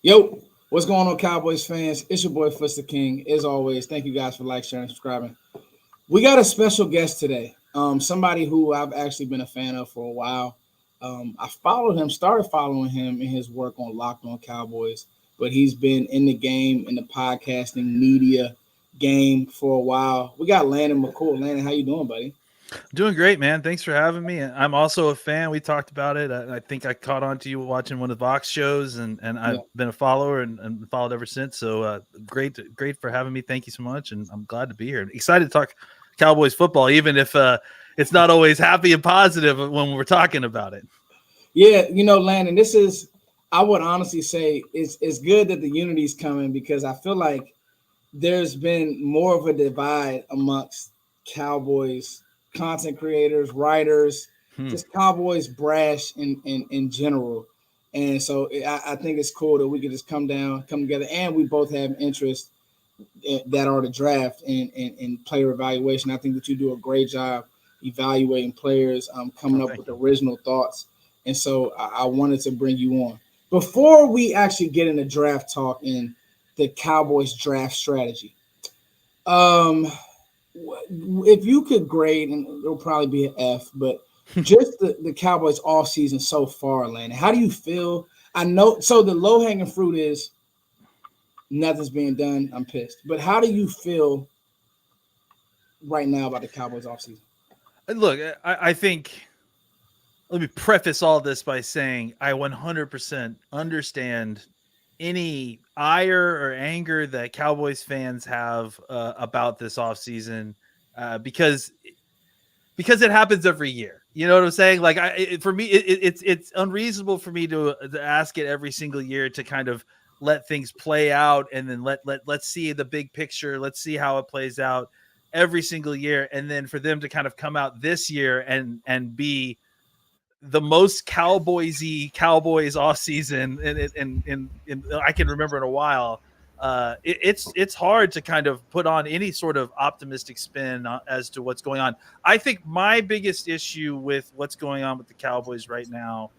Yo, what's going on, Cowboys fans? It's your boy Foster King. As always, thank you guys for like, sharing, subscribing. We got a special guest today. Somebody who I've actually been a fan of for a while. I followed him, started following him in his work on Locked On Cowboys, but he's been in the game, in the podcasting media game for a while. We got Landon McCool. Landon, how you doing, buddy? Doing great, man. Thanks for having me. I'm also a fan. We talked about it. I think I caught on to you watching one of the Vox shows, and I've Yeah. been a follower and followed ever since. So great for having me. Thank you so much, and I'm glad to be here. Excited to talk Cowboys football, even if it's not always happy and positive when we're talking about it. Yeah, Landon, I would honestly say it's good that the unity's coming because I feel like there's been more of a divide amongst Cowboys content creators, writers, Hmm. just Cowboys brash in general. And so I think it's cool that we can just come together, and we both have interests that are the draft and player evaluation. I think that you do a great job evaluating players, Oh, coming up thank with you. original thoughts. And so I wanted to bring you on. Before we actually get into draft talk and the Cowboys draft strategy, um, if you could grade, and it'll probably be an F, but just the Cowboys off season so far, Landon, how do you feel? I know, so the low hanging fruit is nothing's being done. I'm pissed. But how do you feel right now about the Cowboys offseason? Look, I think let me preface all this by saying I 100% understand any ire or anger that Cowboys fans have about this offseason because it happens every year. You know what I'm saying? Like for me, it's unreasonable for me to ask it every single year to kind of let things play out and then let's see the big picture. Let's see how it plays out every single year, and then for them to kind of come out this year and be the most Cowboysy Cowboys off season and I can remember in a while. It's hard to kind of put on any sort of optimistic spin as to what's going on. I think my biggest issue with what's going on with the Cowboys right now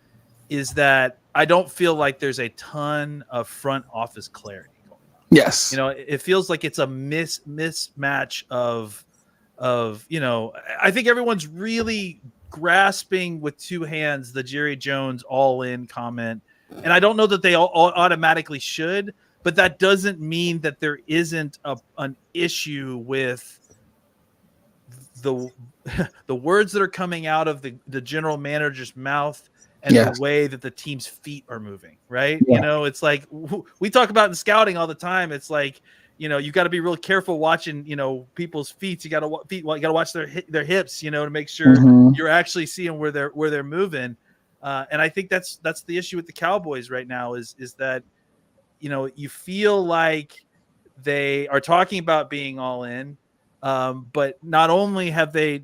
is that I don't feel like there's a ton of front office clarity going on. Yes. It feels like it's a mismatch of I think everyone's really grasping with two hands the Jerry Jones all in comment, and I don't know that they all automatically should, but that doesn't mean that there isn't an issue with the the words that are coming out of the general manager's mouth and the Yes. way that the team's feet are moving, right? Yeah. It's like we talk about in scouting all the time. It's like, you got to be real careful watching, people's feet. You got to watch their hips, to make sure Mm-hmm. you're actually seeing where they're moving. And I think that's the issue with the Cowboys right now is that, you feel like they are talking about being all in, but not only have they,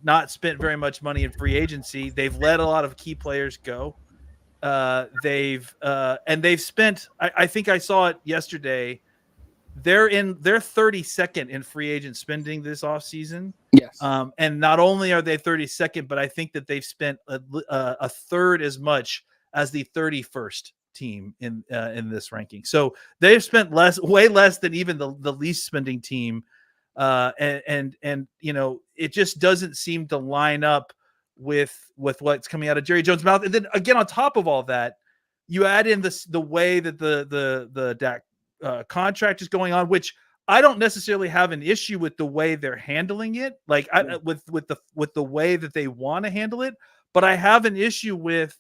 not spent very much money in free agency, they've let a lot of key players go. They've spent. I think I saw it yesterday. They're 32nd in free agent spending this offseason. Yes. And not only are they 32nd, but I think that they've spent a third as much as the 31st team in this ranking. So they've spent way less than even the least spending team. And it just doesn't seem to line up with what's coming out of Jerry Jones' mouth. And then again, on top of all that, you add in the way that the Dak contract is going on, which I don't necessarily have an issue with the way they're handling it, like with the way that they want to handle it, but I have an issue with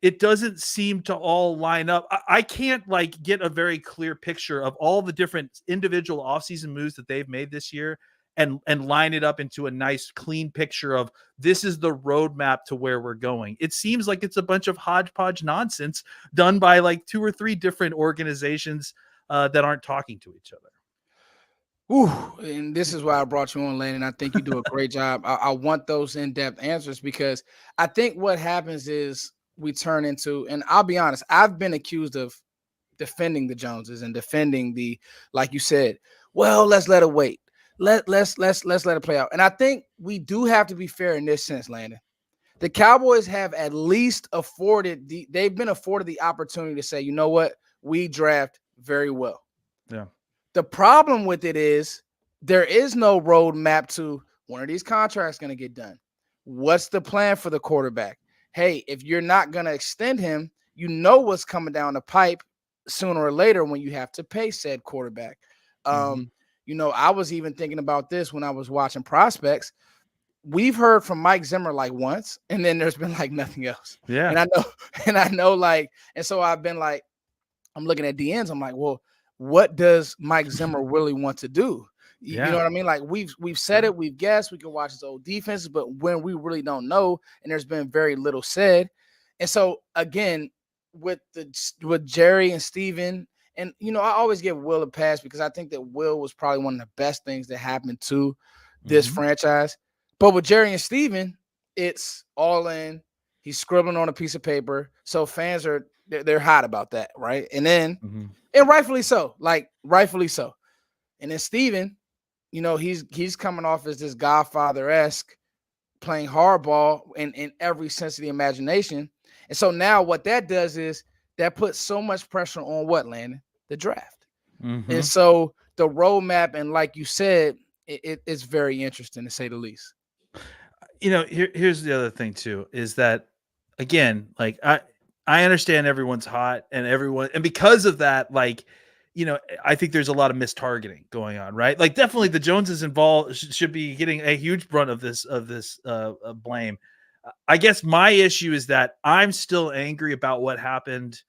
it doesn't seem to all line up. I can't get a very clear picture of all the different individual offseason moves that they've made this year and line it up into a nice clean picture of this is the roadmap to where we're going. It seems like it's a bunch of hodgepodge nonsense done by two or three different organizations that aren't talking to each other. Ooh, and this is why I brought you on, Landon. I think you do a great job. I want those in-depth answers because I think what happens is we turn into, and I'll be honest, I've been accused of defending the Joneses and defending like you said, well, let's let it wait. Let's let it play out. And I think we do have to be fair in this sense, Landon. The Cowboys have at least they've been afforded the opportunity to say, you know what, we draft very well. Yeah. The problem with it is there is no roadmap to when are these contracts going to get done? What's the plan for the quarterback? Hey, if you're not going to extend him, you know what's coming down the pipe sooner or later when you have to pay said quarterback. Mm-hmm. I was even thinking about this when I was watching prospects. We've heard from Mike Zimmer like once, and then there's been like nothing else. Yeah. And so I've been like, I'm looking at DNs. I'm like, well, what does Mike Zimmer really want to do? You know what I mean? Like we've said it, we've guessed, we can watch his old defenses, but when we really don't know, and there's been very little said. And so again, with Jerry and Steven, and I always give Will a pass because I think that Will was probably one of the best things that happened to this franchise. But with Jerry and Steven, it's all in. He's scribbling on a piece of paper. So fans they're hot about that, right? And then and rightfully so. And then Steven, he's coming off as this Godfather-esque playing hardball in every sense of the imagination. And so now what that does is that puts so much pressure on what, Landon? The draft. And so the roadmap, and like you said, it's very interesting to say the least. Here's the other thing too, is that again, like I understand everyone's hot and because of that, like, I think there's a lot of mistargeting going on, right? Like definitely the Joneses involved should be getting a huge brunt of this blame. I guess my issue is that I'm still angry about what happened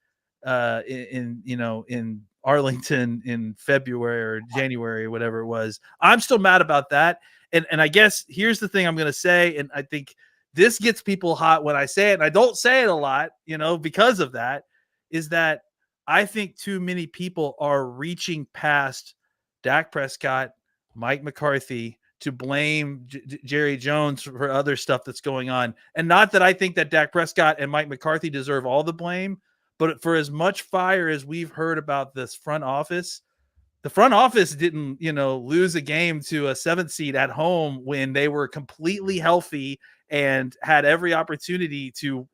in Arlington in February or January, whatever it was. I'm still mad about that. And I guess here's the thing I'm going to say, and I think this gets people hot when I say it, and I don't say it a lot, because of that, is that I think too many people are reaching past Dak Prescott, Mike McCarthy to blame Jerry Jones for other stuff that's going on. And not that I think that Dak Prescott and Mike McCarthy deserve all the blame, but for as much fire as we've heard about this front office, the front office didn't, lose a game to a 7th seed at home when they were completely healthy and had every opportunity to,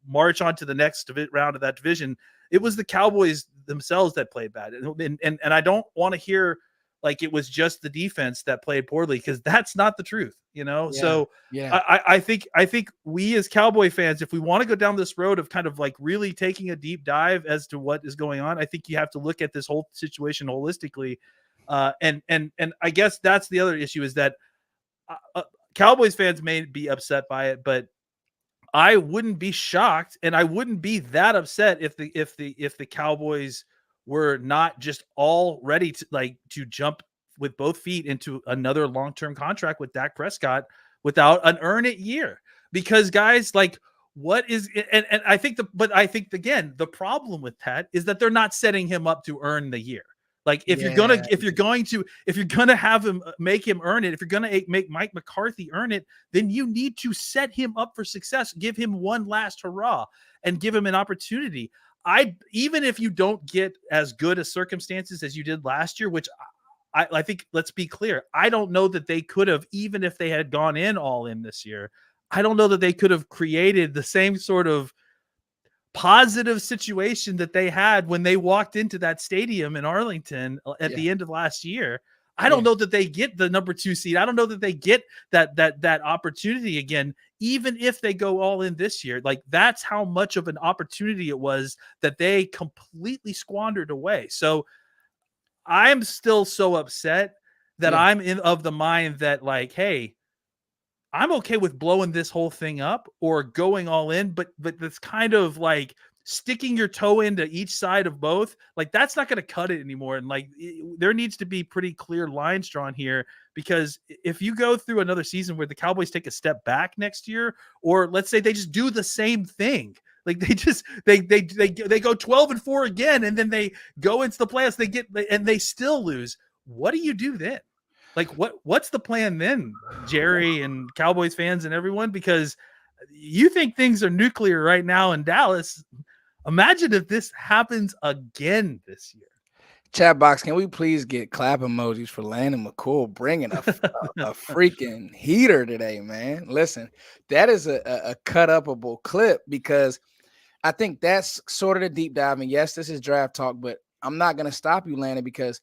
march on to the next round of that division. It was the Cowboys themselves that played bad. And I don't want to hear like it was just the defense that played poorly, because that's not the truth, So I think we as Cowboy fans, if we want to go down this road of kind of like really taking a deep dive as to what is going on, I think you have to look at this whole situation holistically. And I guess that's the other issue, is that Cowboys fans may be upset by it, but I wouldn't be shocked, and I wouldn't be that upset if the Cowboys were not just all ready to jump with both feet into another long-term contract with Dak Prescott without an earn it year. Because guys, like, what is and I think again, the problem with that is that they're not setting him up to earn the year. Like if you're going to have him make him earn it, if you're going to make Mike McCarthy earn it, then you need to set him up for success. Give him one last hurrah and give him an opportunity. Even if you don't get as good as circumstances as you did last year, which I think, let's be clear, I don't know that they could have, even if they had gone all in this year, I don't know that they could have created the same sort of positive situation that they had when they walked into that stadium in Arlington at the end of last year. I don't know that they get the number 2 seed. I don't know that they get that opportunity again, even if they go all in this year. Like, that's how much of an opportunity it was that they completely squandered away. So I'm still so upset that I'm of the mind that, like, hey, I'm okay with blowing this whole thing up or going all in, but that's kind of like sticking your toe into each side of both. Like, that's not going to cut it anymore. And like, there needs to be pretty clear lines drawn here, because if you go through another season where the Cowboys take a step back next year, or let's say they just do the same thing, like they go 12-4 again, and then they go into the playoffs, and they still lose. What do you do then? Like, what's the plan then, Jerry and Cowboys fans and everyone? Because you think things are nuclear right now in Dallas. Imagine if this happens again this year. Chat box, can we please get clap emojis for Landon McCool bringing a freaking heater today, man? Listen, that is a cut-upable clip, because I think that's sort of the deep dive. And yes, this is draft talk, but I'm not going to stop you, Landon, because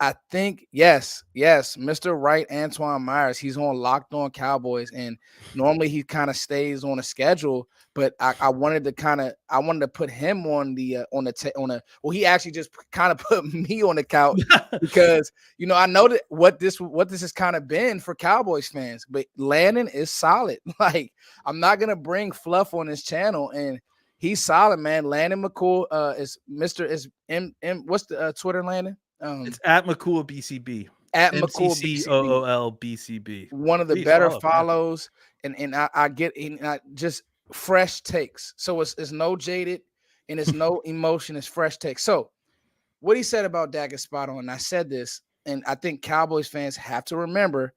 I think, yes, Mr. Wright, Antoine Myers, he's on Locked On Cowboys, and normally he kind of stays on a schedule, but I wanted to put him on the well, he actually just kind of put me on the couch because I know that what this has kind of been for Cowboys fans, but Landon is solid. Like, I'm not gonna bring fluff on this channel, and he's solid, man. Landon McCool is what's the Twitter, Landon? It's at McCool BCB. At McCool BCB. McCool BCB. One of the Please better follow, follows, and I get just fresh takes. So it's no jaded and it's no emotion. It's fresh takes. So what he said about Dak is spot on. And I said this, and I think Cowboys fans have to remember,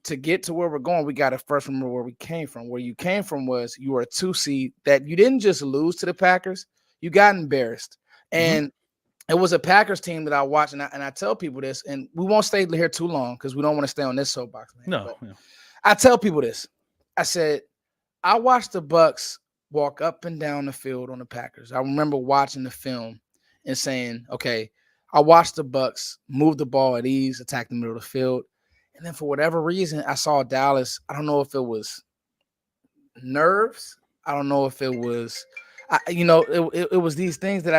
to get to where we're going, we got to first remember where we came from. Where you came from was you were a 2 seed that you didn't just lose to the Packers, you got embarrassed. And it was a Packers team that I watched, and I tell people this, and we won't stay here too long because we don't want to stay on this soapbox. No. I tell people this. I said, I watched the Bucs walk up and down the field on the Packers. I remember watching the film and saying, okay, I watched the Bucs move the ball at ease, attack the middle of the field. And then for whatever reason, I saw Dallas. I don't know if it was nerves. I don't know if it was it was these things that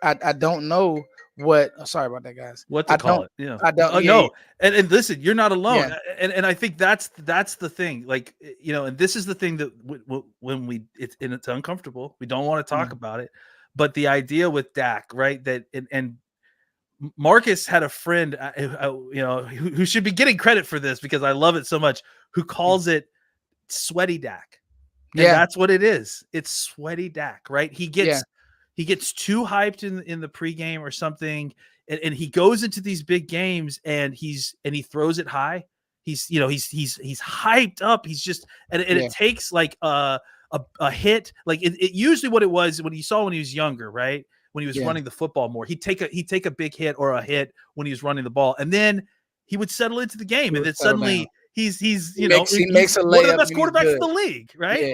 I don't know what. Sorry about that, guys. What to call it? Yeah, I don't know. And listen, you're not alone. Yeah. And I think that's the thing. Like, and this is the thing that when it's uncomfortable, we don't want to talk about it. But the idea with Dak, right? That and Marcus had a friend, who should be getting credit for this because I love it so much, who calls it sweaty Dak. And that's what it is. It's sweaty Dak, right? He gets too hyped in the pregame or something, and he goes into these big games and he throws it high. He's hyped up. He's just it takes like a hit. Like it usually what it was when he was younger, right? When he was running the football more, he'd take a big hit or a hit when he was running the ball, and then he would settle into the game, and then suddenly he makes a layup, one of the best quarterbacks in the league, right?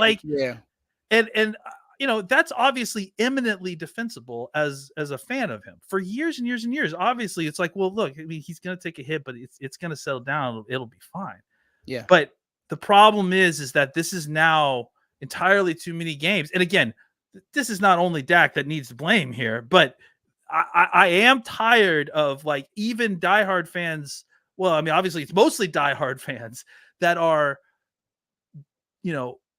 And that's obviously eminently defensible as a fan of him for years and years and years. Obviously, it's like, well, look, I mean, he's going to take a hit, but it's going to settle down. It'll be fine. Yeah. But the problem is that this is now entirely too many games. And again, this is not only Dak that needs to blame here, but I am tired of like even diehard fans. Well, I mean, obviously it's mostly diehard fans that are,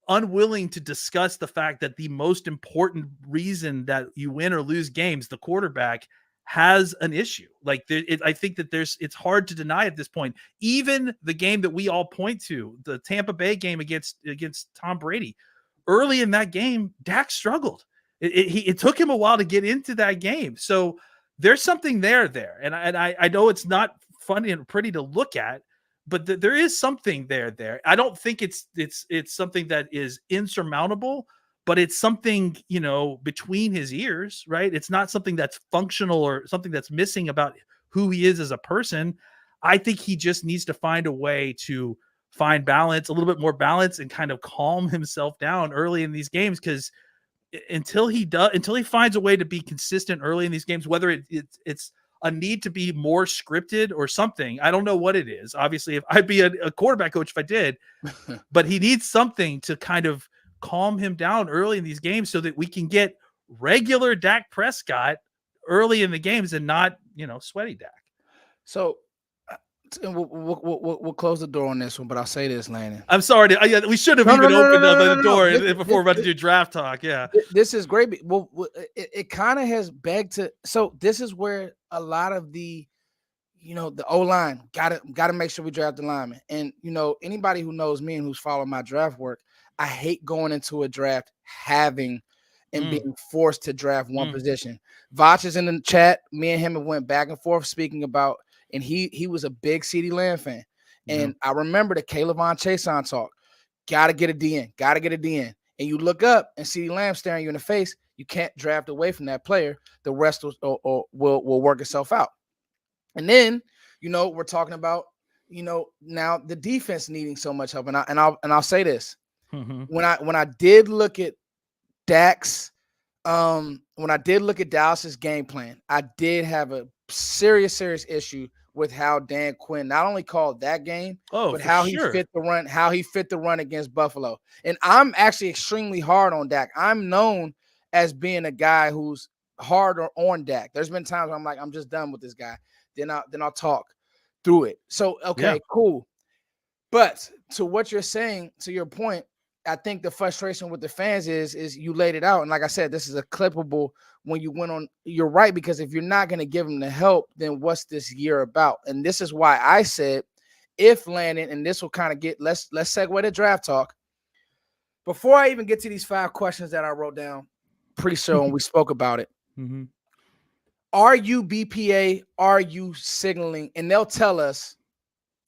unwilling to discuss the fact that the most important reason that you win or lose games, the quarterback, has an issue. Like I think that it's hard to deny at this point. Even the game that we all point to, the Tampa Bay game against Tom Brady, early in that game, Dak struggled. It took him a while to get into that game. So there's something there. And I know it's not funny and pretty to look at, but there is something there. I don't think it's something that is insurmountable, but it's something, between his ears, right? It's not something that's functional or something that's missing about who he is as a person. I think he just needs to find a way to find balance, a little bit more balance, and kind of calm himself down early in these games. Because until he finds a way to be consistent early in these games, whether it's a need to be more scripted or something, I don't know what it is. Obviously, if I'd be a quarterback coach if I did, but he needs something to kind of calm him down early in these games so that we can get regular Dak Prescott early in the games and not, sweaty Dak. So we'll close the door on this one, but I'll say this, Landon. I'm sorry. We should have opened the door before we're about to do draft talk. Yeah. This is great. Well, it kind of has begged to. So this is where a lot of the, the O-line got to make sure we draft the lineman. And, anybody who knows me and who's followed my draft work, I hate going into a draft having and being forced to draft one position. Vach is in the chat. Me and him went back and forth speaking about, and he was a big CeeDee Lamb fan. And I remember the Caleb Von Chason talk. Got to get a DN. And you look up and CeeDee Lamb staring you in the face. You can't draft away from that player. The rest will work itself out. And then, we're talking about, now the defense needing so much help. And I'll say this. When I did look at Dak's When I did look at Dallas's game plan, I did have a serious issue with how Dan Quinn not only called that game, Oh, but for how he sure. fit the run against Buffalo. And I'm actually extremely hard on Dak. I'm known as being a guy who's hard on Dak. There's been times where I'm like, I'm just done with this guy. Then I'll talk through it. So okay, cool. But to what you're saying, to your point, I think the frustration with the fans is you laid it out. And like I said, this is a clippable when you went on. You're right, because if you're not going to give them the help, then what's this year about? And this is why I said, if Landon, and this will kind of get, let's segue to draft talk. Before I even get to these 5 questions that I wrote down, pretty sure when we spoke about it, Mm-hmm. are you BPA? Are you signaling? And they'll tell us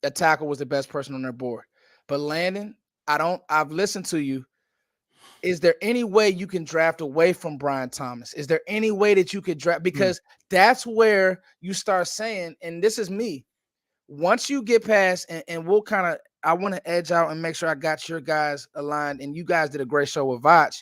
that tackle was the best person on their board. But Landon, I've listened to you. Is there any way you can draft away from Brian Thomas? Is there any way that you could draft? Because that's where you start saying, and this is me, once you get past, and we'll kind of, I want to edge out and make sure I got your guys aligned, and you guys did a great show with Vach.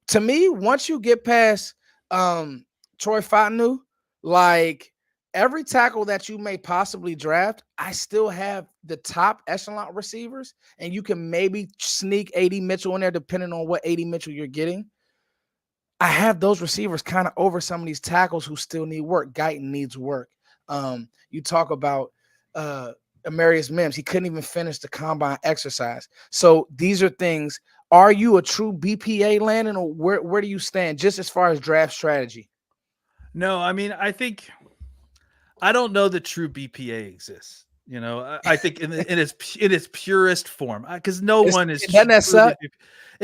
To me, once you get past Troy Fautanu, like every tackle that you may possibly draft, I still have the top echelon receivers, and you can maybe sneak AD Mitchell in there depending on what AD Mitchell you're getting. I have those receivers kind of over some of these tackles who still need work. Guyton needs work. You talk about Amarius Mims. He couldn't even finish the combine exercise. So these are things. Are you a true BPA, Landon, or where do you stand just as far as draft strategy? No, I mean, I don't know that true BPA exists. I think in its purest form, because no one is. Doesn't that suck?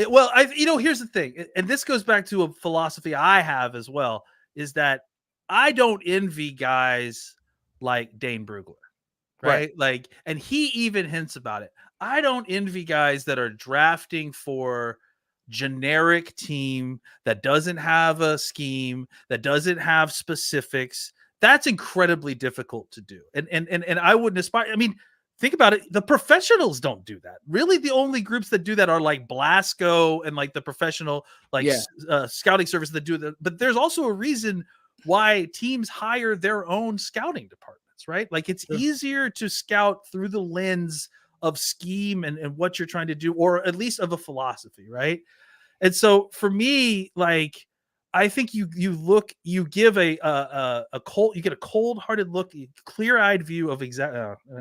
Well, here's the thing, and this goes back to a philosophy I have as well, is that I don't envy guys like Dane Brugler, right? Like, and he even hints about it. I don't envy guys that are drafting for generic team that doesn't have a scheme, that doesn't have specifics. That's incredibly difficult to do. And I wouldn't aspire. I mean, think about it. The professionals don't do that. Really, the only groups that do that are like Blasco and like the professional scouting service that do that. But there's also a reason why teams hire their own scouting departments, right? Like it's easier to scout through the lens of scheme and what you're trying to do, or at least of a philosophy, right? And so for me, like, I think you give a cold-hearted look, clear-eyed view of I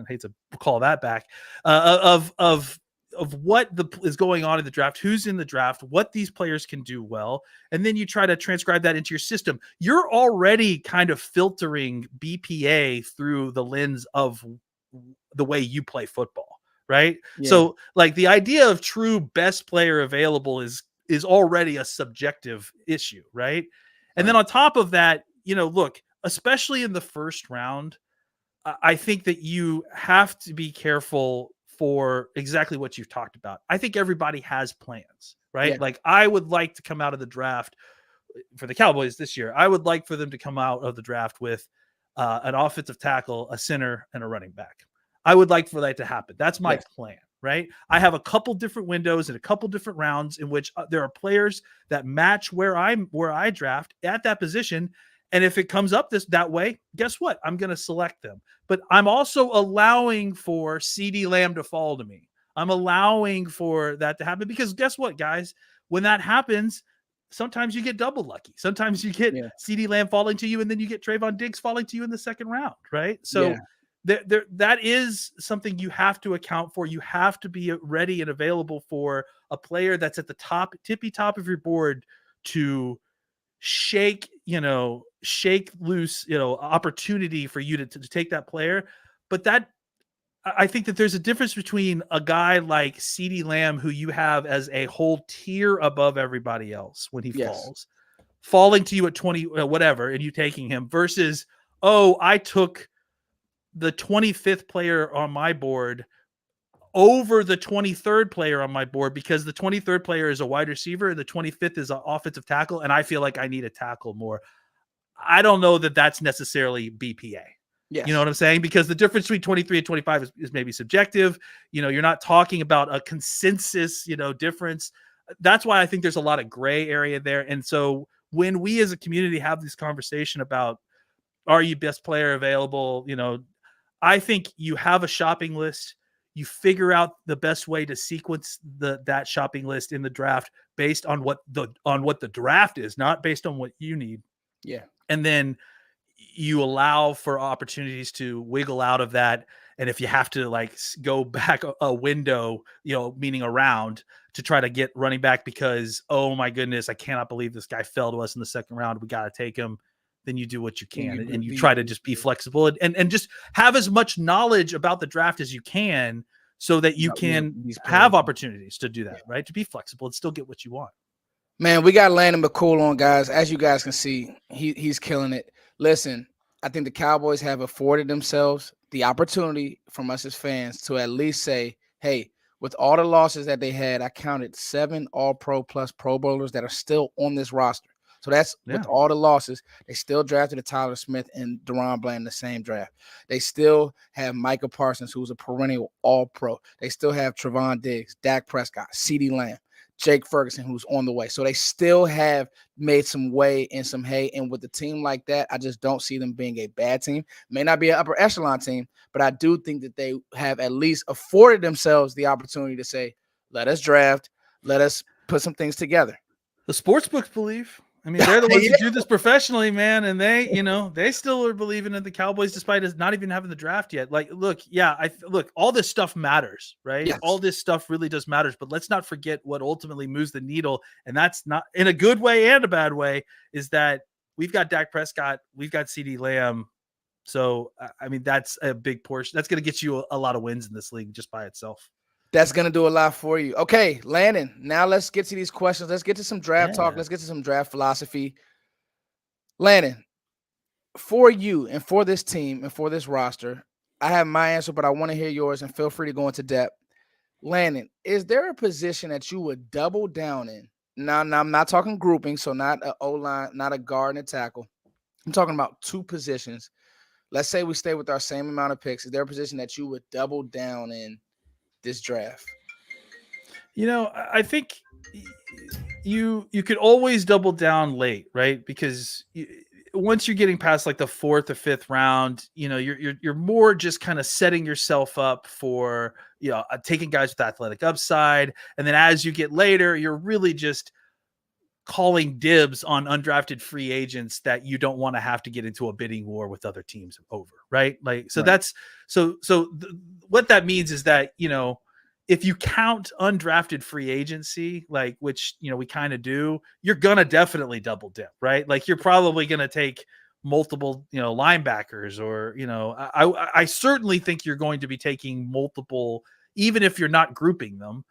hate to call that back, of what is going on in the draft, who's in the draft, what these players can do well, and then you try to transcribe that into your system. You're already kind of filtering BPA through the lens of the way you play football, right? Yeah. So, like, the idea of true best player available is already a subjective issue, right? And then on top of that, look, especially in the first round, I think that you have to be careful for exactly what you've talked about. I think everybody has plans, right? Yeah. Like, I would like to come out of the draft for the Cowboys this year. I would like for them to come out of the draft with an offensive tackle, a center, and a running back. I would like for that to happen. That's my plan. Right. I have a couple different windows and a couple different rounds in which there are players that match where I draft at that position. And if it comes up that way, guess what? I'm going to select them. But I'm also allowing for CeeDee Lamb to fall to me. I'm allowing for that to happen because guess what, guys? When that happens, sometimes you get double lucky. Sometimes you get CeeDee Lamb falling to you, and then you get Trayvon Diggs falling to you in the second round. Right. So that is something you have to account for. You have to be ready and available for a player that's at the tippy top of your board to shake loose, opportunity for you to take that player. But I think that there's a difference between a guy like CeeDee Lamb, who you have as a whole tier above everybody else when he falling to you at 20, whatever, and you taking him versus, I took the 25th player on my board over the 23rd player on my board because the 23rd player is a wide receiver and the 25th is an offensive tackle, and I feel like I need a tackle more. I don't know that that's necessarily BPA. Yes. You know what I'm saying? Because the difference between 23 and 25 is maybe subjective. You're not talking about a consensus, difference. That's why I think there's a lot of gray area there. And so when we as a community have this conversation about, are you best player available? I think you have a shopping list. You figure out the best way to sequence that shopping list in the draft based on what the draft is, not based on what you need. Yeah. And then you allow for opportunities to wiggle out of that. And if you have to like go back a window, meaning around, to try to get running back because, oh my goodness, I cannot believe this guy fell to us in the second round. We got to take him. Then you do what you can, and you try to just be flexible and just have as much knowledge about the draft as you can so that you can have opportunities to do that, right? To be flexible and still get what you want. Man, we got Landon McCool on, guys. As you guys can see, he's killing it. Listen, I think the Cowboys have afforded themselves the opportunity from us as fans to at least say, hey, with all the losses that they had, I counted 7 All-Pro plus Pro Bowlers that are still on this roster. So that's with all the losses. They still drafted a Tyler Smith and Deron Bland in the same draft. They still have Micah Parsons, who's a perennial All-Pro. They still have Trevon Diggs, Dak Prescott, CeeDee Lamb, Jake Ferguson, who's on the way. So they still have made some way and some hay. And with a team like that, I just don't see them being a bad team. May not be an upper echelon team, but I do think that they have at least afforded themselves the opportunity to say, let us draft, let us put some things together. The sports books believe. I mean, they're the ones who do this professionally, man. And they still are believing in the Cowboys despite us not even having the draft yet. Like, look, all this stuff matters, right? Yes. All this stuff really does matters, but let's not forget what ultimately moves the needle. And that's not in a good way and a bad way, is that we've got Dak Prescott, we've got CeeDee Lamb. So, I mean, that's a big portion. That's going to get you a lot of wins in this league just by itself. That's going to do a lot for you. Okay, Landon, now let's get to these questions. Let's get to some draft talk. Let's get to some draft philosophy. Landon, for you and for this team and for this roster, I have my answer, but I want to hear yours, and feel free to go into depth. Landon, is there a position that you would double down in? Now I'm not talking grouping, so not an O-line, not a guard and a tackle. I'm talking about 2 positions. Let's say we stay with our same amount of picks. Is there a position that you would double down in this draft? I think you could always double down late, right? Because once you're getting past like the 4th or 5th round, you're more just kind of setting yourself up for taking guys with athletic upside, and then as you get later, you're really just calling dibs on undrafted free agents that you don't want to have to get into a bidding war with other teams over, right? Like, so that's what that means is that, if you count undrafted free agency, like, which, we kind of do, you're going to definitely double dip, right? Like, you're probably going to take multiple, linebackers, or, I certainly think you're going to be taking multiple, even if you're not grouping them,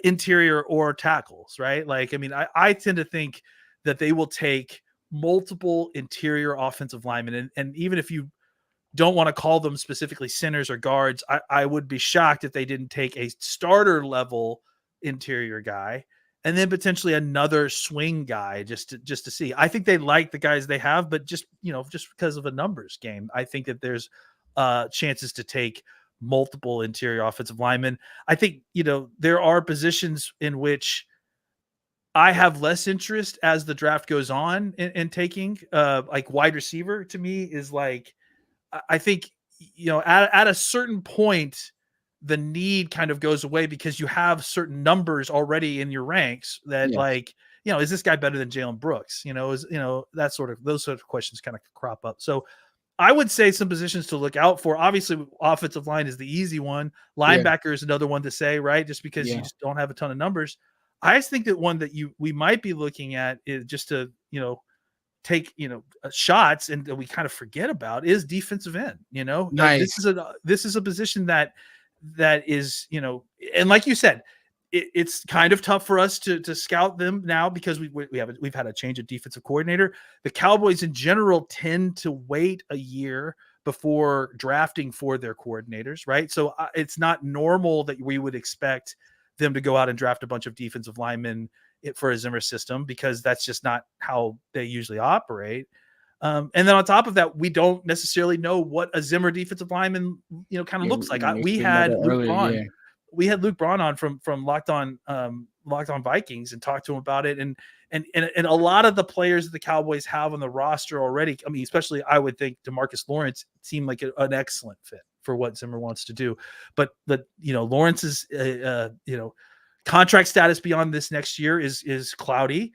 interior or tackles, right? Like, I mean, I tend to think that they will take multiple interior offensive linemen, and even if you don't want to call them specifically centers or guards, I would be shocked if they didn't take a starter level interior guy and then potentially another swing guy just to see. I think they like the guys they have, but just because of a numbers game, I think that there's chances to take multiple interior offensive linemen. I think, there are positions in which I have less interest as the draft goes on in taking, like wide receiver to me is like, I think, at a certain point, the need kind of goes away because you have certain numbers already in your ranks that like, is this guy better than Jaylen Brooks? Those sort of questions kind of crop up. So I would say some positions to look out for. Obviously, offensive line is the easy one. Linebacker is another one to say, right? Just because you just don't have a ton of numbers. I just think that one that we might be looking at is just to, take shots and we kind of forget about is defensive end. Nice. This is a position that is, and like you said, it's kind of tough for us to scout them now because we've had a change of defensive coordinator. The Cowboys in general tend to wait a year before drafting for their coordinators, right? So it's not normal that we would expect them to go out and draft a bunch of defensive linemen for a Zimmer system, because that's just not how they usually operate. And then on top of that, we don't necessarily know what a Zimmer defensive lineman, kind of looks like. We had Luke Vaughn we had Luke Braun on from Locked On Vikings and talked to him about it, and a lot of the players that the Cowboys have on the roster already. I mean, especially I would think DeMarcus Lawrence seemed like an excellent fit for what Zimmer wants to do, but Lawrence's contract status beyond this next year is cloudy.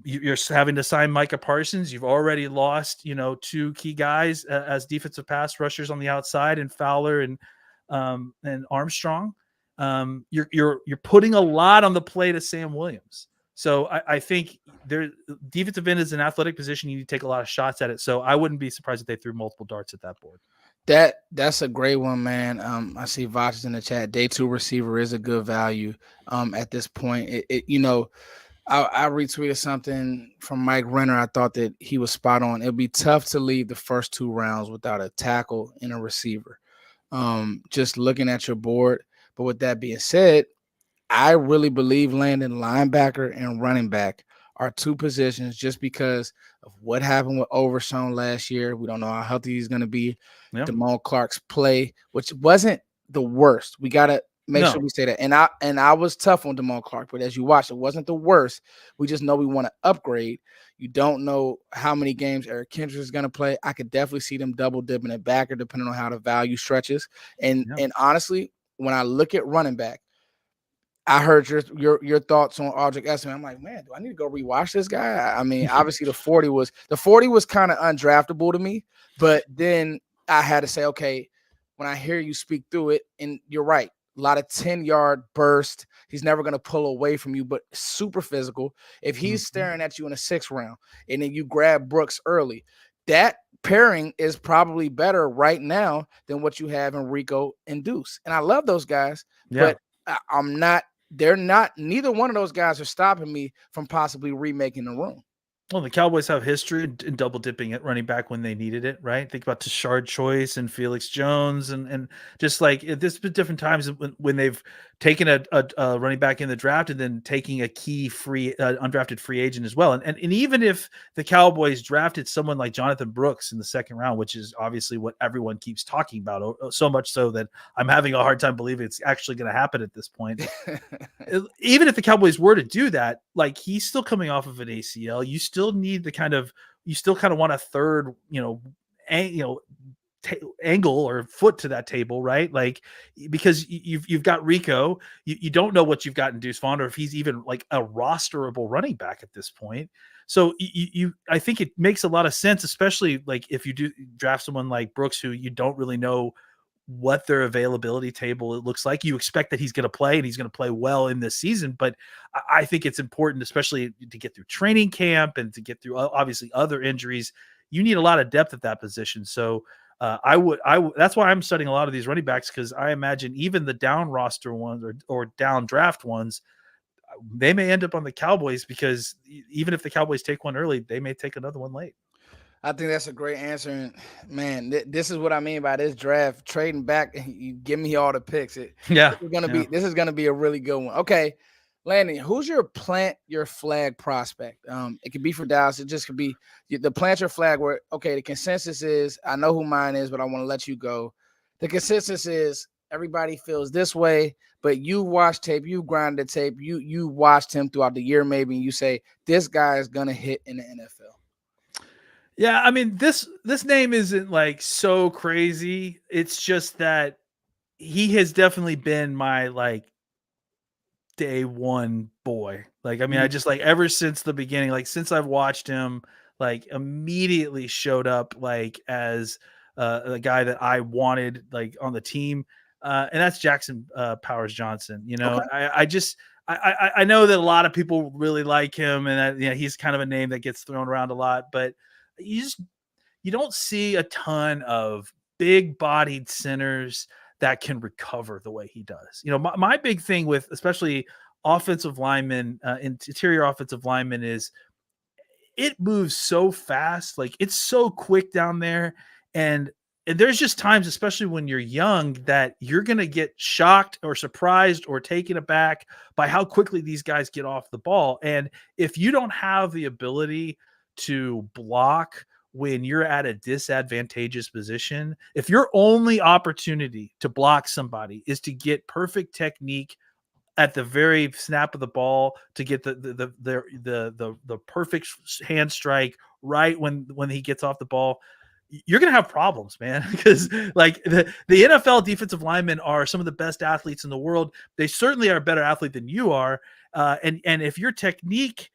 You're having to sign Micah Parsons. You've already lost, two key guys as defensive pass rushers on the outside, and Fowler and Armstrong. You're putting a lot on the plate of Sam Williams. So I think defensive end is an athletic position. You need to take a lot of shots at it. So I wouldn't be surprised if they threw multiple darts at that board. That's a great one, man. I see Vox in the chat. Day 2 receiver is a good value. At this point, I retweeted something from Mike Renner. I thought that he was spot on. It'll be tough to leave the first 2 rounds without a tackle and a receiver. Just looking at your board. But with that being said, I really believe Landon linebacker and running back are 2 positions just because of what happened with Overshown last year. We don't know how healthy he's going to be. Yeah. Damone Clark's play, which wasn't the worst. We got to make sure we say that. And I was tough on Damone Clark, but as you watch, it wasn't the worst. We just know we want to upgrade. You don't know how many games Eric Kendricks is going to play. I could definitely see them double dipping at backer depending on how the value stretches. And honestly, when I look at running back, I heard your thoughts on Audric Esseman. I'm like, man, do I need to go rewatch this guy? I mean, obviously the 40 was kind of undraftable to me, but then I had to say, okay, when I hear you speak through it, and you're right, a lot of 10-yard burst. He's never going to pull away from you, but super physical. If he's staring at you in a 6th round and then you grab Brooks early, that pairing is probably better right now than what you have in Rico and Deuce. And I love those guys, but neither one of those guys are stopping me from possibly remaking the room. Well, the Cowboys have history in double dipping at running back when they needed it, right? Think about Tashard Choice and Felix Jones, and just like there's been different times when they've taken a running back in the draft and then taking a key undrafted free agent as well. And even if the Cowboys drafted someone like Jonathan Brooks in the 2nd round, which is obviously what everyone keeps talking about, so much so that I'm having a hard time believing it's actually going to happen at this point. Even if the Cowboys were to do that, like, he's still coming off of an ACL. You still need you still kind of want a third, angle or foot to that table, right? Like, because you've got Rico, you don't know what you've got in Deuce Vaughn, or if he's even like a rosterable running back at this point. So I think it makes a lot of sense, especially like if you do draft someone like Brooks, who you don't really know what their availability table it looks like. You expect that he's going to play, and he's going to play well in this season, but I think it's important, especially to get through training camp and to get through obviously other injuries. You need a lot of depth at that position. So I would that's why I'm studying a lot of these running backs, because I imagine even the down roster ones or down draft ones, they may end up on the Cowboys, because even if the Cowboys take one early, they may take another one late. I think that's a great answer. And man, this is what I mean by this draft. Trading back, you give me all the picks. This is gonna be a really good one. Okay, Landon, who's your plant your flag prospect? It could be for Dallas. It just could be the plant your flag where, okay, the consensus is, I know who mine is, but I want to let you go. The consensus is everybody feels this way, but you watch tape, you grind the tape, you watched him throughout the year maybe, and you say, this guy is gonna hit in the NFL. Yeah, I mean, this name isn't like so crazy. It's just that he has definitely been my like day one boy. Like, I mean, I just like ever since the beginning, like since I've watched him, like immediately showed up like as the guy that I wanted like on the team. And that's Jackson Powers Johnson. Okay. I know that a lot of people really like him, and that, he's kind of a name that gets thrown around a lot, but you don't see a ton of big-bodied centers that can recover the way he does. My big thing with especially offensive linemen, interior offensive linemen, is it moves so fast. Like, it's so quick down there, and there's just times, especially when you're young, that you're going to get shocked or surprised or taken aback by how quickly these guys get off the ball. And if you don't have the ability to block when you're at a disadvantageous position. If your only opportunity to block somebody is to get perfect technique at the very snap of the ball, to get the perfect hand strike right when he gets off the ball, you're going to have problems, man, because like the NFL defensive linemen are some of the best athletes in the world. They certainly are a better athlete than you are. And if your technique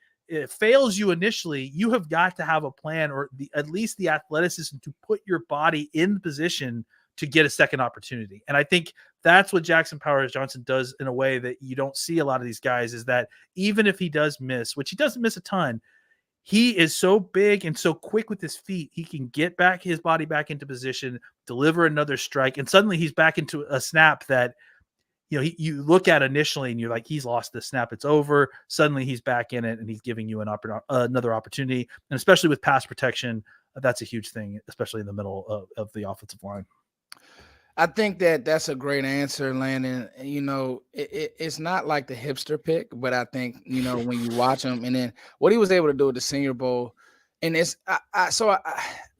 fails you initially, you have got to have a plan, or at least the athleticism to put your body in position to get a second opportunity. And I think that's what Jackson Powers Johnson does in a way that you don't see a lot of these guys, is that even if he does miss, which he doesn't miss a ton, he is so big and so quick with his feet, he can get back his body back into position, deliver another strike, and suddenly he's back into a snap that, you look at initially and you're like, he's lost the snap, it's over. Suddenly he's back in it and he's giving you another opportunity. And especially with pass protection, that's a huge thing, especially in the middle of the offensive line. I think that's a great answer, Landon. It's not like the hipster pick, but I think, when you watch him, and then what he was able to do at the Senior Bowl, and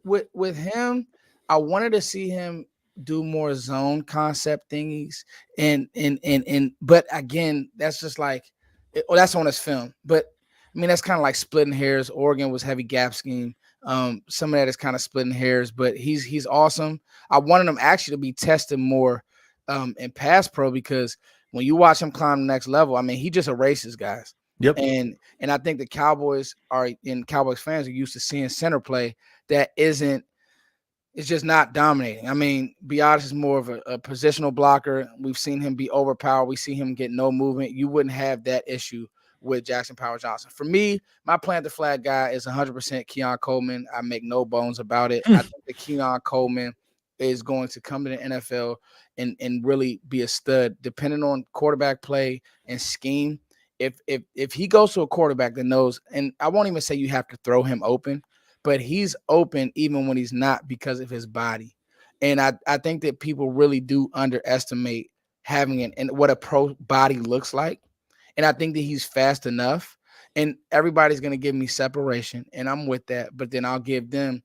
with him, I wanted to see him do more zone concept thingies, but again, that's just like, that's on his film. But I mean, that's kind of like splitting hairs. Oregon was heavy gap scheme. Some of that is kind of splitting hairs, but he's awesome. I wanted him actually to be tested more in pass pro, because when you watch him climb the next level, I mean, he just erases guys. Yep. And I think the Cowboys fans are used to seeing center play that it's just not dominating. I mean, Biotis is more of a positional blocker. We've seen him be overpowered. We see him get no movement. You wouldn't have that issue with Jackson Powers Johnson. For me, my plant the flag guy is 100% Keon Coleman. I make no bones about it. I think that Keon Coleman is going to come to the NFL and really be a stud, depending on quarterback play and scheme. If he goes to a quarterback that knows, and I won't even say you have to throw him open, but he's open even when he's not, because of his body. And I think that people really do underestimate having and what a pro body looks like. And I think that he's fast enough, and everybody's going to give me separation, and I'm with that. But then I'll give them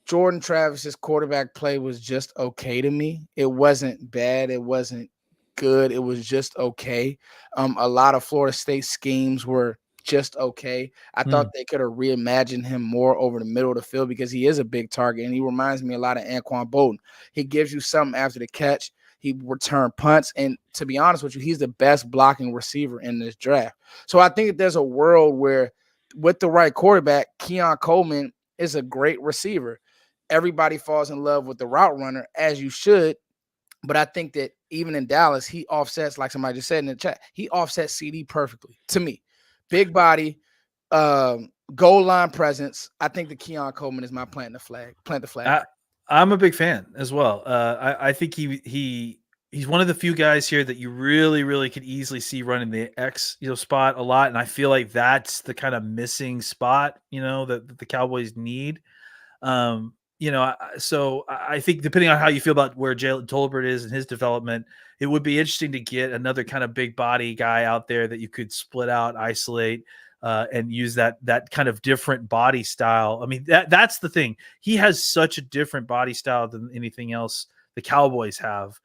Jordan Travis's quarterback play was just okay to me. It wasn't bad. It wasn't good. It was just okay. A lot of Florida State schemes were just okay. I thought they could have reimagined him more over the middle of the field, because he is a big target, and he reminds me a lot of Anquan Bolden. He gives you something after the catch. He returned punts, and to be honest with you, he's the best blocking receiver in this draft. So I think that there's a world where, with the right quarterback, Keon Coleman is a great receiver. Everybody falls in love with the route runner, as you should. But I think that even in Dallas, he offsets, like somebody just said in the chat, he offsets CD perfectly to me. Big body, goal line presence. I think that Keon Coleman is my plant the flag. I'm a big fan as well. I think he's one of the few guys here that you really, really could easily see running the X spot a lot, and I feel like that's the kind of missing spot that the Cowboys need. So I think, depending on how you feel about where Jaylen Tolbert is in his development, it would be interesting to get another kind of big body guy out there that you could split out, isolate, and use that kind of different body style. I mean, that's the thing. He has such a different body style than anything else the Cowboys have.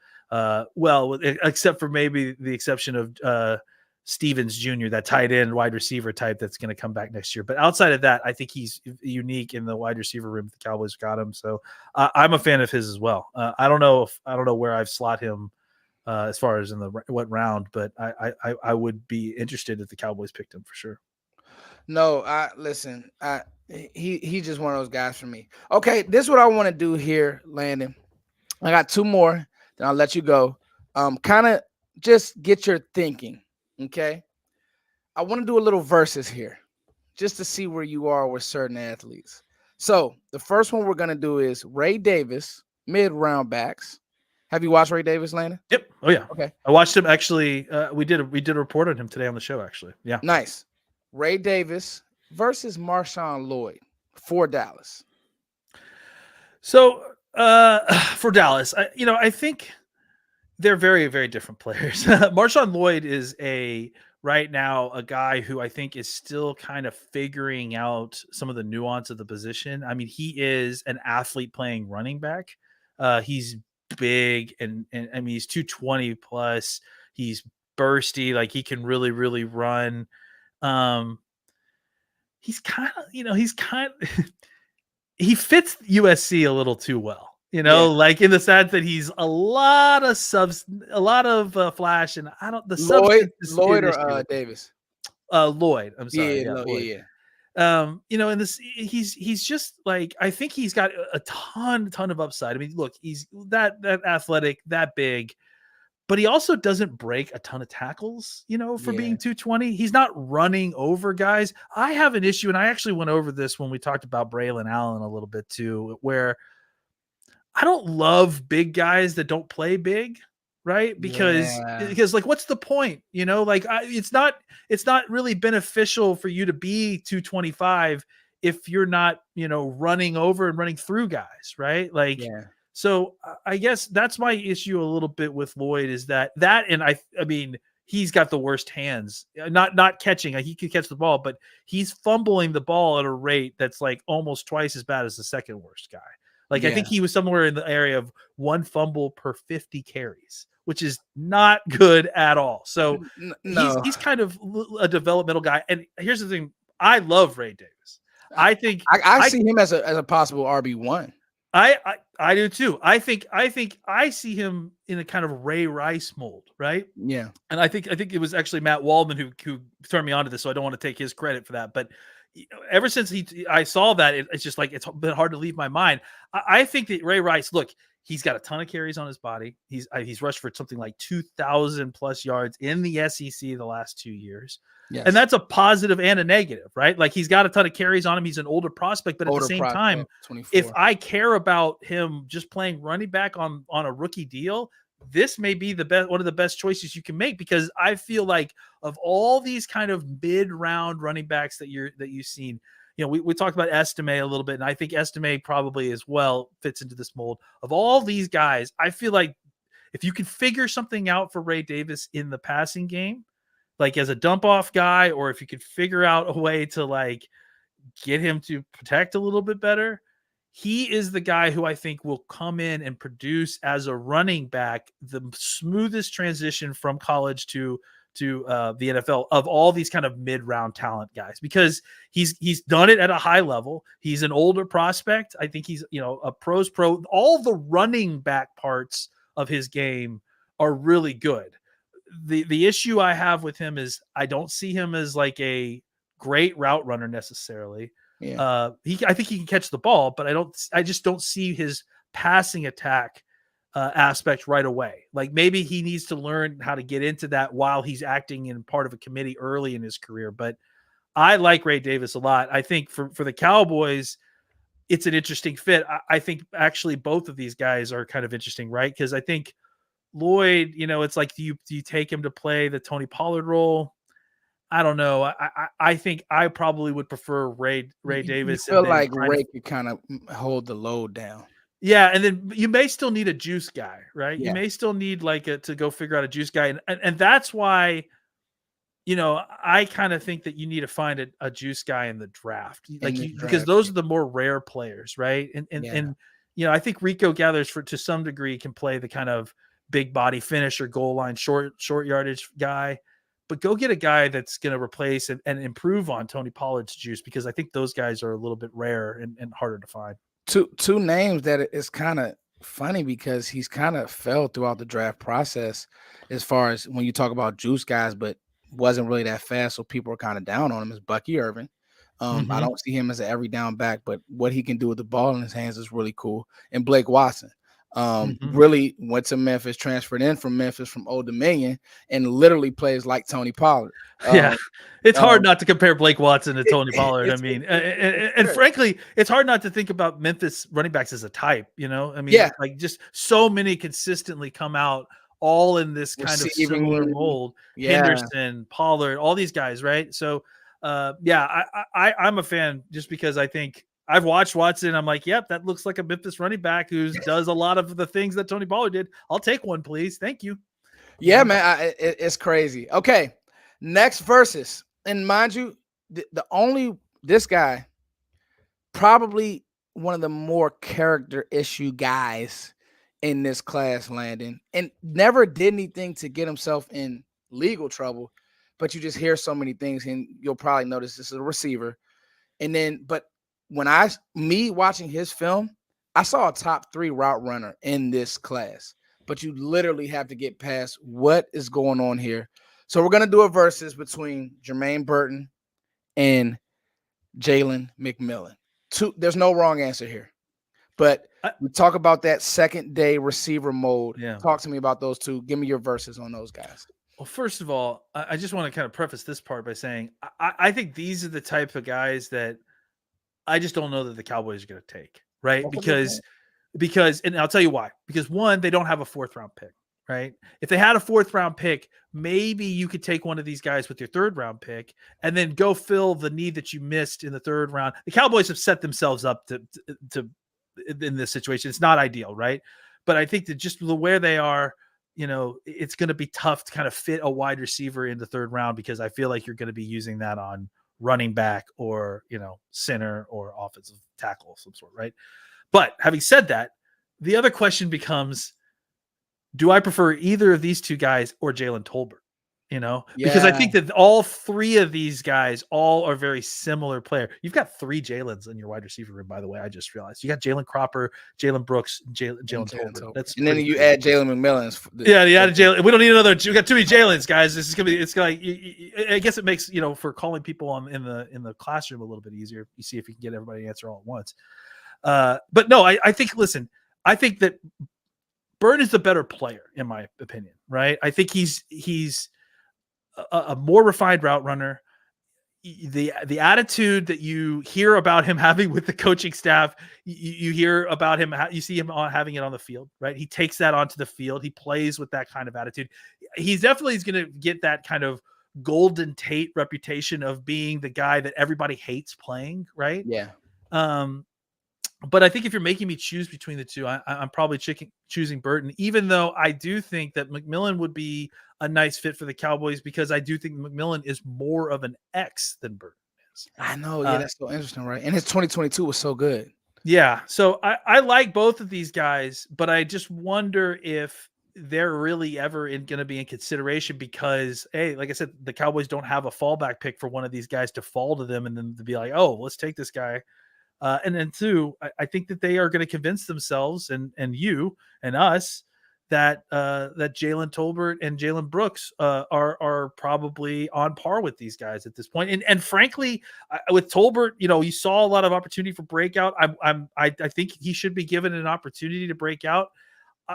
Well, except for maybe the exception of Stevens Jr., that tight end wide receiver type that's going to come back next year. But outside of that, I think he's unique in the wide receiver room. The Cowboys got him, so I'm a fan of his as well. I don't know where I've slot him as far as in what round, but I would be interested if the Cowboys picked him for sure. No, listen. He's just one of those guys for me. Okay, this is what I want to do here, Landon. I got two more, then I'll let you go. Kind of just get your thinking. Okay, I want to do a little versus here, just to see where you are with certain athletes. So the first one we're gonna do is Ray Davis, mid-round backs. Have you watched Ray Davis, Landon? Yep. Oh yeah. Okay. I watched him actually. We did a report on him today on the show. Actually, yeah. Nice. Ray Davis versus Marlon Lloyd for Dallas. So for Dallas, I think they're very, very different players. Marlon Lloyd is a right now a guy who I think is still kind of figuring out some of the nuance of the position. I mean, he is an athlete playing running back. He's big and I mean he's 220 plus. He's bursty, like he can really, really run. Um, he's kind of, he fits USC a little too well. Yeah. Like in the sense that he's a lot of flash, and I don't the Lloyd, substance is Lloyd an or issue. Davis. Lloyd. I'm sorry. Yeah, Yeah, Lloyd. yeah. And this he's just like I think he's got a ton of upside. I mean, look, he's that athletic, that big, but he also doesn't break a ton of tackles, for being 220. He's not running over guys. I have an issue, and I actually went over this when we talked about Braylon Allen a little bit too, where I don't love big guys that don't play big, right? Because like, what's the point? Like it's not really beneficial for you to be 225 if you're not, running over and running through guys, right? Like, so I guess that's my issue a little bit with Lloyd is that, and I mean, he's got the worst hands, not catching. He can catch the ball, but he's fumbling the ball at a rate that's like almost twice as bad as the second worst guy. Like, I think he was somewhere in the area of 1 fumble per 50 carries, which is not good at all. So he's kind of a developmental guy. And here's the thing. I love Ray Davis. I think I see him as a possible RB1. I do too. I think I see him in a kind of Ray Rice mold, right? Yeah. And I think it was actually Matt Waldman who turned me on to this, so I don't want to take his credit for that. But ever since I saw that, it's just like it's been hard to leave my mind. I think that Ray Rice, look, he's got a ton of carries on his body. He's rushed for something like 2,000 plus yards in the SEC the last 2 years. Yes. And that's a positive and a negative, right? Like he's got a ton of carries on him. He's an older prospect, but at the same time, 24. If I care about him just playing running back on a rookie deal, this may be one of the best choices you can make, because I feel like of all these kind of mid-round running backs that you've seen, we talked about Estime a little bit, and I think Estime probably as well fits into this mold. Of all these guys, I feel like if you can figure something out for Ray Davis in the passing game, like as a dump off guy, or if you could figure out a way to like get him to protect a little bit better, he is the guy who I think will come in and produce as a running back the smoothest transition from college to the NFL of all these kind of mid-round talent guys, because he's done it at a high level. He's an older prospect. I think he's, a pro's pro. All the running back parts of his game are really good. The issue I have with him is I don't see him as like a great route runner necessarily. Yeah. I think he can catch the ball, but I just don't see his passing attack aspect right away. Like maybe he needs to learn how to get into that while he's acting in part of a committee early in his career. But I like Ray Davis a lot. I think for the Cowboys, it's an interesting fit. I think actually both of these guys are kind of interesting, right? Because I think Lloyd, it's like, do you take him to play the Tony Pollard role? I don't know. I think I probably would prefer Ray Davis. You feel like Ray could kind of hold the load down. Yeah, and then you may still need a juice guy, right? Yeah. You may still need to go figure out a juice guy, and that's why, I kind of think that you need to find a juice guy in the draft, because those are the more rare players, right? And I think Rico Gathers to some degree can play the kind of big body finisher, goal line, short yardage guy. But go get a guy that's going to replace and improve on Tony Pollard's juice, because I think those guys are a little bit rare and harder to find. Two names that is kind of funny because he's kind of fell throughout the draft process as far as when you talk about juice guys, but wasn't really that fast, so people are kind of down on him, is Bucky Irvin. I don't see him as an every down back, but what he can do with the ball in his hands is really cool. And Blake Watson. Really went to Memphis, transferred in from Memphis from Old Dominion, and literally plays like Tony Pollard. It's hard not to compare Blake Watson to Tony Pollard. I mean, and frankly, it's hard not to think about Memphis running backs as a type. I mean, like just so many consistently come out all in this kind of similar mold. Henderson, Pollard, all these guys, right? So, I'm a fan just because I think I've watched Watson. I'm like, yep, that looks like a Memphis running back who does a lot of the things that Tony Pollard did. I'll take one, please. Thank you. Yeah, man, it's crazy. Okay, Next versus, and mind you, the only this guy probably one of the more character issue guys in this class, Landon, and never did anything to get himself in legal trouble. But you just hear so many things, and you'll probably notice this is a receiver. And then, but when me watching his film, I saw a top 3 route runner in this class. But you literally have to get past what is going on here. So we're gonna do a versus between Jermaine Burton and Jaylen McMillan. There's no wrong answer here. But we talk about that second day receiver mode. Yeah. Talk to me about those two. Give me your verses on those guys. Well, first of all, I just want to kind of preface this part by saying I think these are the type of guys that I just don't know that the Cowboys are going to take, right? Because, and I'll tell you why. Because one, they don't have a 4th round pick, right? If they had a 4th round pick, maybe you could take one of these guys with your 3rd round pick and then go fill the need that you missed in the 3rd round. The Cowboys have set themselves up to in this situation. It's not ideal, right? But I think that just where they are, it's going to be tough to kind of fit a wide receiver in the 3rd round because I feel like you're going to be using that on running back or, center or offensive tackle of some sort, right? But having said that, the other question becomes, do I prefer either of these two guys or Jaylen Tolbert? Because I think that all 3 of these guys all are very similar player. You've got 3 Jaylens in your wide receiver room, by the way. I just realized you got Jalen Cropper, Jalen Brooks, Jaylen Tolbert. And then you add Jalen McMillan. You added Jaylen. We don't need another. We got too many Jaylens, guys. This is gonna be. It's like I guess it makes for calling people in the classroom a little bit easier. You see if you can get everybody to answer all at once. But no, I think. Listen, I think that Burton is the better player in my opinion. Right? I think he's a more refined route runner. The attitude that you hear about him having with the coaching staff, you hear about him, you see him having it on the field, right? He takes that onto the field. He plays with that kind of attitude. He's definitely going to get that kind of Golden Tate reputation of being the guy that everybody hates playing, right? Yeah. But I think if you're making me choose between the two, I'm probably choosing Burton, even though I do think that McMillan would be a nice fit for the Cowboys because I do think McMillan is more of an X than Burton is. I know. Yeah, that's so interesting, right? And his 2022 was so good. Yeah. So I like both of these guys, but I just wonder if they're really ever going to be in consideration because, hey, like I said, the Cowboys don't have a fallback pick for one of these guys to fall to them and then to be like, oh, let's take this guy. And then 2, I think that they are going to convince themselves and you and us that Jaylen Tolbert and Jalen Brooks are probably on par with these guys at this point. And frankly, with Tolbert, you saw a lot of opportunity for breakout. I think he should be given an opportunity to break out.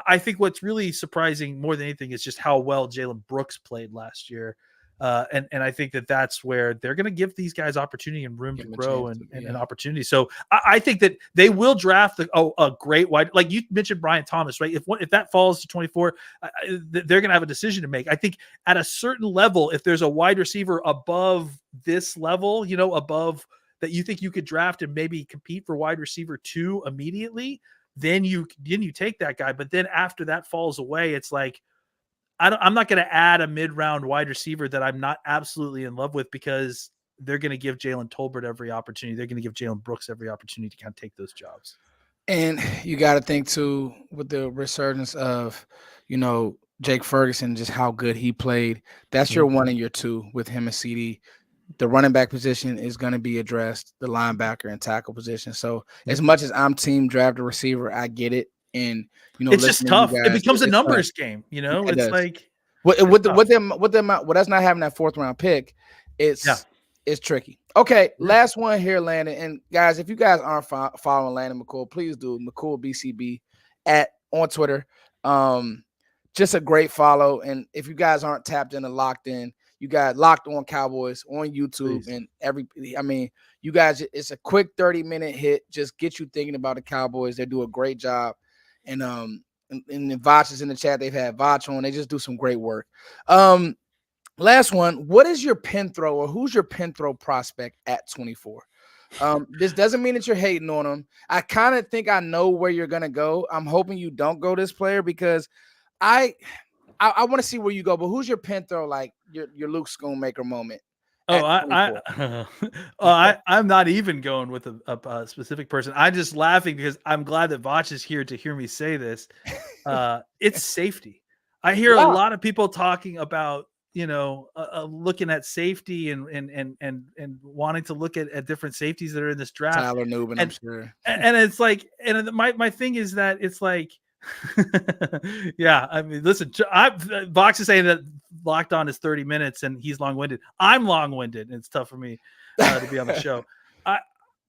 I think what's really surprising more than anything is just how well Jalen Brooks played last year. And I think that that's where they're going to give these guys opportunity and room to grow and an opportunity. So I think that they will draft a great wide, like you mentioned, Brian Thomas, right? If that falls to 24, they're going to have a decision to make. I think at a certain level, if there's a wide receiver above this level, above that you think you could draft and maybe compete for wide receiver 2 immediately, then you take that guy. But then after that falls away, it's like, I'm not going to add a mid-round wide receiver that I'm not absolutely in love with because they're going to give Jaylen Tolbert every opportunity. They're going to give Jalen Brooks every opportunity to kind of take those jobs. And you got to think too, with the resurgence of, Jake Ferguson, just how good he played. That's your 1 and your 2 with him and CD. The running back position is going to be addressed, the linebacker and tackle position. So as much as I'm team draft a receiver, I get it. And it's just tough. It becomes a numbers game, It it's like with them us not having that 4th round pick, it's tricky. Okay, last one here, Landon. And guys, if you guys aren't following Landon McCool, please do. McCool BCB on Twitter. Just a great follow. And if you guys aren't tapped in and locked in, you got Locked On Cowboys on YouTube. Please. And you guys, it's a quick 30-minute hit. Just get you thinking about the Cowboys. They do a great job. And the Vach is in the chat. They've had Vach on. They just do some great work. Last one. What is your pin throw, or who's your pin throw prospect at 24? This doesn't mean that you're hating on them. I kind of think I know where you're gonna go. I'm hoping you don't go this player because I want to see where you go, but who's your pin throw, like your Luke Schoonmaker moment Oh, at 24? I'm not even going with a specific person. I'm just laughing because I'm glad that Vach is here to hear me say this. It's safety. I hear a Yeah, lot of people talking about, looking at safety and wanting to look at different safeties that are in this draft. Tyler Newman, I'm And sure. and it's like, and my thing is that it's like, yeah, I mean, listen, Vox is saying that Locked On is 30 minutes and he's long-winded. I'm long-winded, and it's tough for me to be on the show.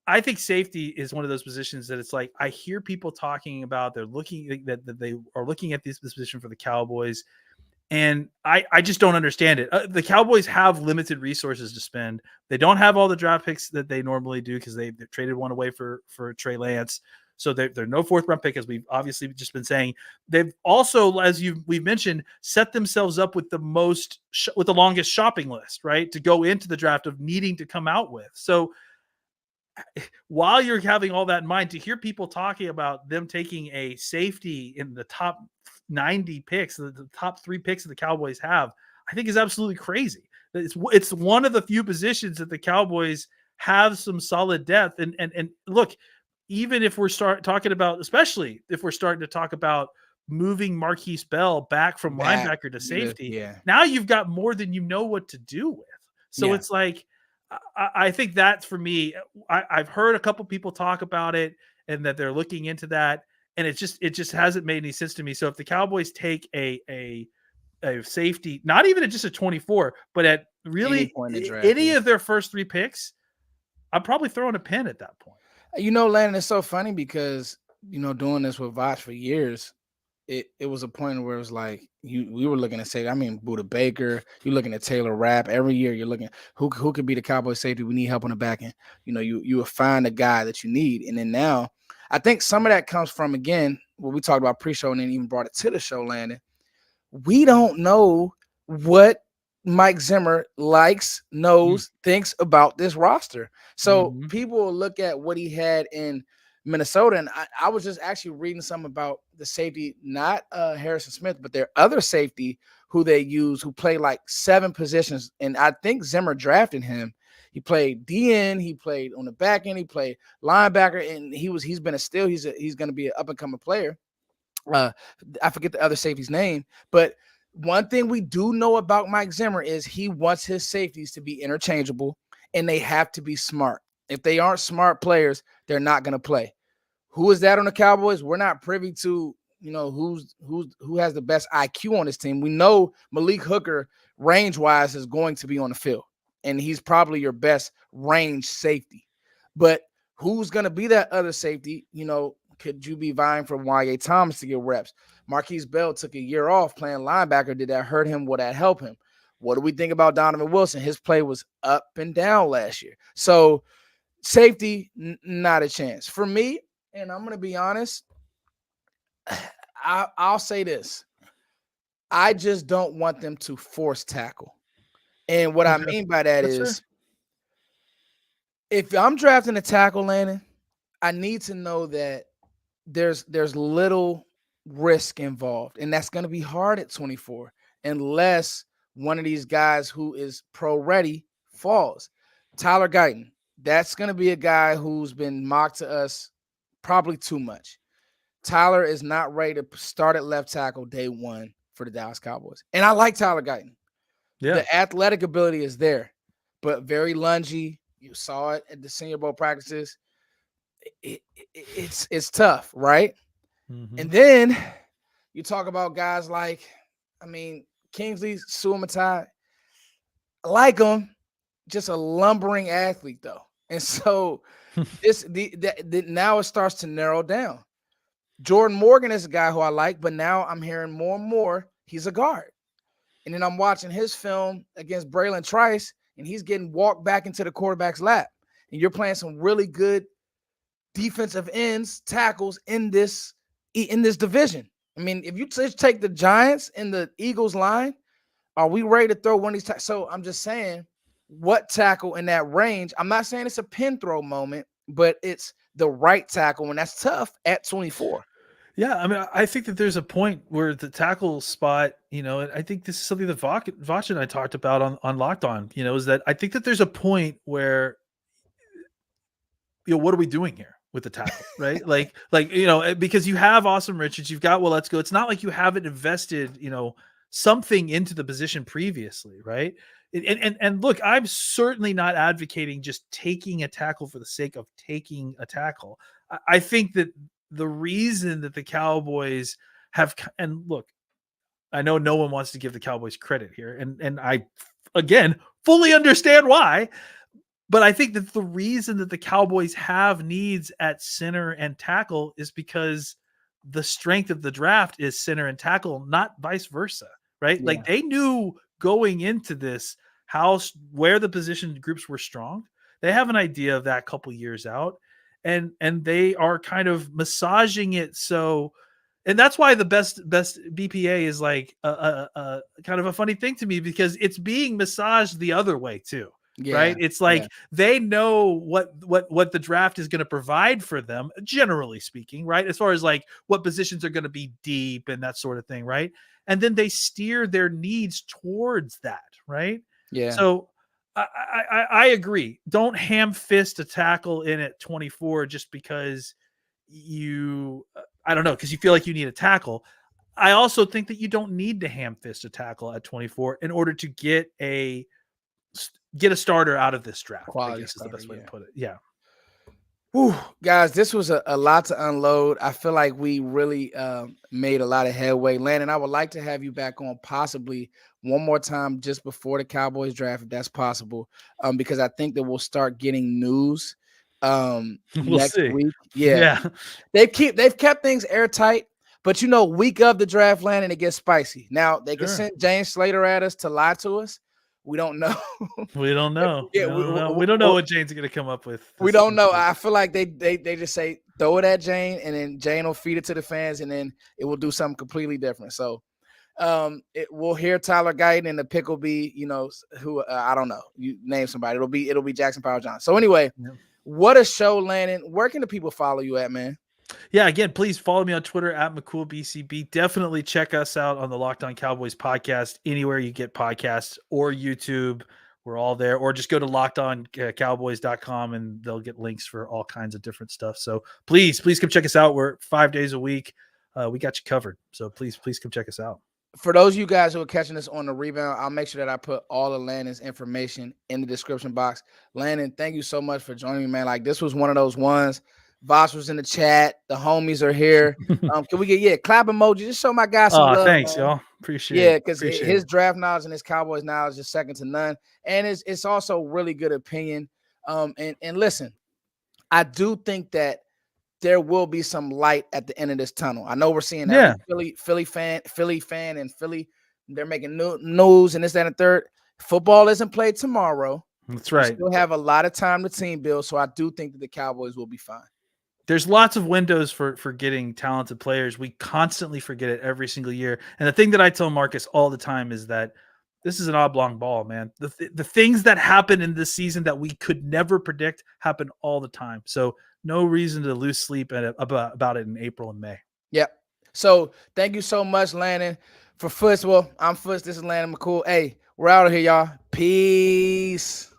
I think safety is one of those positions that it's like, I hear people talking about they're looking that they are looking at this position for the Cowboys, and I just don't understand it. The Cowboys have limited resources to spend. They don't have all the draft picks that they normally do because they traded one away for Trey Lance. So they're no fourth round pick, as we've obviously just been saying. They've also, as we've mentioned, set themselves up with the longest shopping list, right, to go into the draft of needing to come out with. So while you're having all that in mind, to hear people talking about them taking a safety in the top 90 picks, the top 3 picks that the Cowboys have, I think is absolutely crazy. It's one of the few positions that the Cowboys have some solid depth. And look, even if we're talking about, especially if we're starting to talk about moving Marquise Bell back from linebacker to safety, now you've got more than you know what to do with. So it's like, I think that's, for me, I've heard a couple people talk about it and that they're looking into that, and it just hasn't made any sense to me. So if the Cowboys take a safety, not even at just a 24, but at really any of their first 3 picks, I'm probably throwing a pin at that point. Landon, it's so funny because, doing this with Voch for years, it was a point where it was like we were looking at safety. I mean, Buda Baker, you're looking at Taylor Rapp. Every year you're looking who could be the Cowboys safety. We need help on the back end. You will find a guy that you need. And then now I think some of that comes from, again, what we talked about pre-show and then even brought it to the show, Landon. We don't know what Mike Zimmer likes, knows, thinks about this roster. So people will look at what he had in Minnesota, and I was just actually reading something about the safety, not Harrison Smith, but their other safety who they use, who played like 7 positions, and I think Zimmer drafted him. He played DN, he played on the back end, he played linebacker, and he's been a steal. He's going to be an up and coming player. I forget the other safety's name, but one thing we do know about Mike Zimmer is he wants his safeties to be interchangeable, and they have to be smart. If they aren't smart players, they're not going to play. Who is that on the Cowboys? We're not privy to, who has the best IQ on this team. We know Malik Hooker, range-wise, is going to be on the field, and he's probably your best range safety. But who's going to be that other safety? Could you be vying for Y.A. Thomas to get reps? Marquise Bell took a year off playing linebacker. Did that hurt him? Would that help him? What do we think about Donovan Wilson? His play was up and down last year. So safety, not a chance. For me, and I'm going to be honest, I'll say this. I just don't want them to force tackle. And what I mean by that is, if I'm drafting a tackle, Landon, I need to know that there's little risk involved, and that's going to be hard at 24 unless one of these guys who is pro ready falls. Tyler Guyton, that's going to be a guy who's been mocked to us probably too much. Tyler is not ready to start at left tackle day 1 for the Dallas Cowboys, and I like Tyler Guyton. The athletic ability is there, but very lungy. You saw it at the Senior Bowl practices. It's tough, right? And then you talk about guys like, Kingsley Suamatai. I like him, just a lumbering athlete though. And so now it starts to narrow down. Jordan Morgan is a guy who I like, but now I'm hearing more and more he's a guard. And then I'm watching his film against Braylon Trice, and he's getting walked back into the quarterback's lap. And you're playing some really good defensive ends, tackles in this division. If you take the Giants and the Eagles line, are we ready to throw one of these? So I'm just saying, what tackle in that range? I'm not saying it's a pin throw moment, but it's the right tackle, and that's tough at 24. Yeah, I mean, I think that there's a point where the tackle spot, and I think this is something that Vach and I talked about on Locked On, is that I think that there's a point where, what are we doing here with the tackle, right? Because you have Awesome Richards, you've got Let's Go. It's not like you haven't invested, something into the position previously, right? And look, I'm certainly not advocating just taking a tackle for the sake of taking a tackle. I think that the reason that the Cowboys have, and look, I know no one wants to give the Cowboys credit here, and I, again, fully understand why. But I think that the reason that the Cowboys have needs at center and tackle is because the strength of the draft is center and tackle, not vice versa, right? Yeah. Like they knew going into this where the position groups were strong. They have an idea of that a couple years out, and they are kind of massaging it so. And that's why the best BPA is like a kind of a funny thing to me, because it's being massaged the other way too. Yeah, right? It's like they know what the draft is going to provide for them, generally speaking, right? As far as like what positions are going to be deep and that sort of thing, right? And then they steer their needs towards that, right? Yeah. So I agree. Don't ham fist a tackle in at 24 just because because you feel like you need a tackle. I also think that you don't need to ham fist a tackle at 24 in order to get a starter out of this draft. Quality I guess starter, is the best way to put it. Yeah. Whew, guys, this was a lot to unload. I feel like we really made a lot of headway. Landon, I would like to have you back on possibly one more time just before the Cowboys draft, if that's possible, because I think that we'll start getting news next week. Yeah. They've kept things airtight, but week of the draft, Landon, it gets spicy. Now they can send James Slater at us to lie to us. We don't know. We don't know. We don't know what Jane's going to come up with. We don't know. I feel like they just say throw it at Jane, and then Jane will feed it to the fans, and then it will do something completely different. So we'll hear Tyler Guyton, and the pick will be, who I don't know. You name somebody. It'll be Jackson Powell Johnson. So anyway, what a show, Landon. Where can the people follow you at, man? Yeah, again, please follow me on Twitter at McCoolBCB. Definitely check us out on the Locked On Cowboys podcast, anywhere you get podcasts, or YouTube. We're all there. Or just go to lockedoncowboys.com and they'll get links for all kinds of different stuff. So please come check us out. We're 5 days a week. We got you covered. So please come check us out. For those of you guys who are catching this on the rebound, I'll make sure that I put all of Landon's information in the description box. Landon, thank you so much for joining me, man. Like, this was one of those ones. Voss was in the chat. The homies are here. Can we get clap emoji? Just show my guy some love. Thanks, man. Y'all. Appreciate it. Yeah, because his draft knowledge and his Cowboys knowledge is second to none. And it's also really good opinion. And listen, I do think that there will be some light at the end of this tunnel. I know we're seeing that Philly fan, and Philly, they're making news and this, that, and third. Football isn't played tomorrow. That's right. We still have a lot of time to team build, so I do think that the Cowboys will be fine. There's lots of windows for getting talented players. We constantly forget it every single year. And the thing that I tell Marcus all the time is that this is an oblong ball, man. The things that happen in this season that we could never predict happen all the time. So no reason to lose sleep about it in April and May. Yep. So thank you so much, Landon. For Foots, I'm Foots. This is Landon McCool. Hey, we're out of here, y'all. Peace.